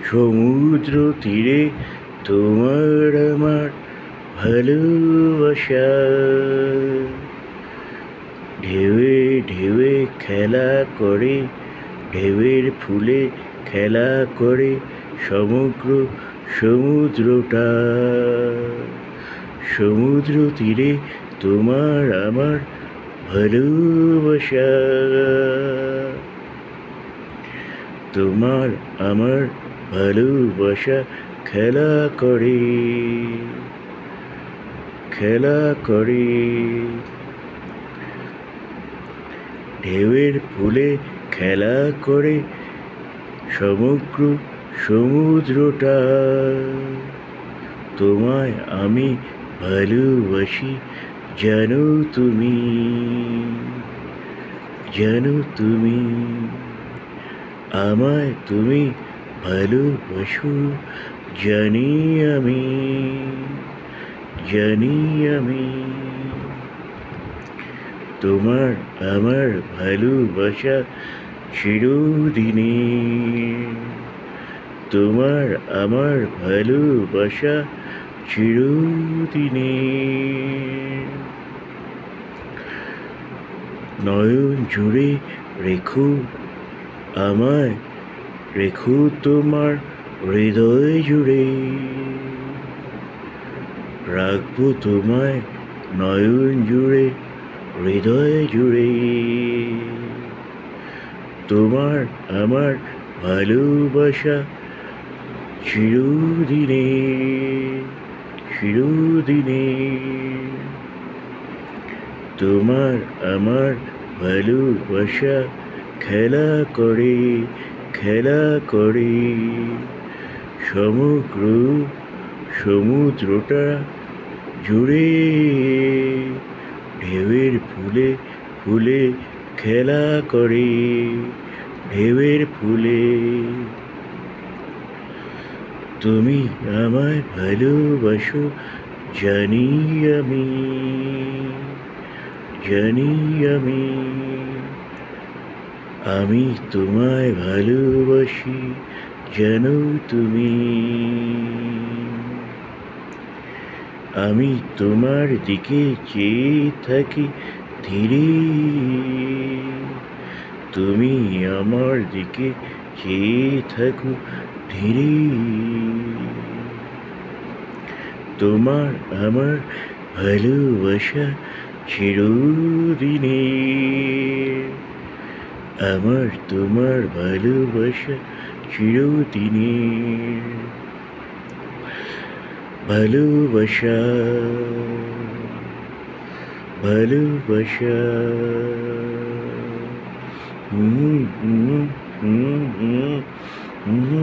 সমুদ্র তীরে তোমার আমার ভালোবাসা, ঢেউয়ে ঢেউয়ে খেলা করে, ঢেউয়ের ফুলে খেলা করে সমগ্র সমুদ্রটা। সমুদ্র তীরে তোমার আমার ভালোবাসা, তোমার আমার ভালোবাসা খেলা করে, খেলা করে ঢেউয়ের ফুলে খেলা করে সমগ্র সমুদ্রটা। তোমায় আমি ভালোবাসি জানো তুমি, জানো তুমি, আমায় তুমি ভালোবাসো জানি আমি, জানি আমি। তোমার আমার ভালোবাসা চিরদিনের, তোমার আমার ভালোবাসা চিরদিনের। নয়ন জুড়ে রেখো আমায়, রেখো তোমার হৃদয় জুড়ে, রাখবো তোমায় নয়ন জুড়ে হৃদয় জুড়ে। তোমার আমার ভালোবাসা চিরদিনে, চিরদিনে। তোমার আমার ভালোবাসা খেলা করে, খেলা করে সমগ্র সমুদ্রটা জুড়ে। ঢেউয়ের ফুলে ফুলে খেলা করে, ঢেউয়ের ফুলে। তুমি আমায় ভালোবাসো জানি আমি, জানি আমি, আমি তোমায় ভালোবাসি জানো তুমি। আমি তোমার দিকে চেয়ে থাকি ধীরে, তুমি আমার দিকে চেয়ে থাকো ধীরে। তোমার আমার ভালোবাসা চিরদিনে, আমার তোমার ভালোবাসা চিরদিনে। ভালোবাসা, ভালোবাসা। হুম হুম হুম হুম হুম হুম হুম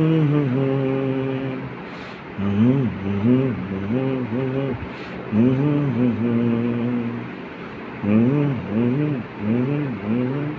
হুম হুম।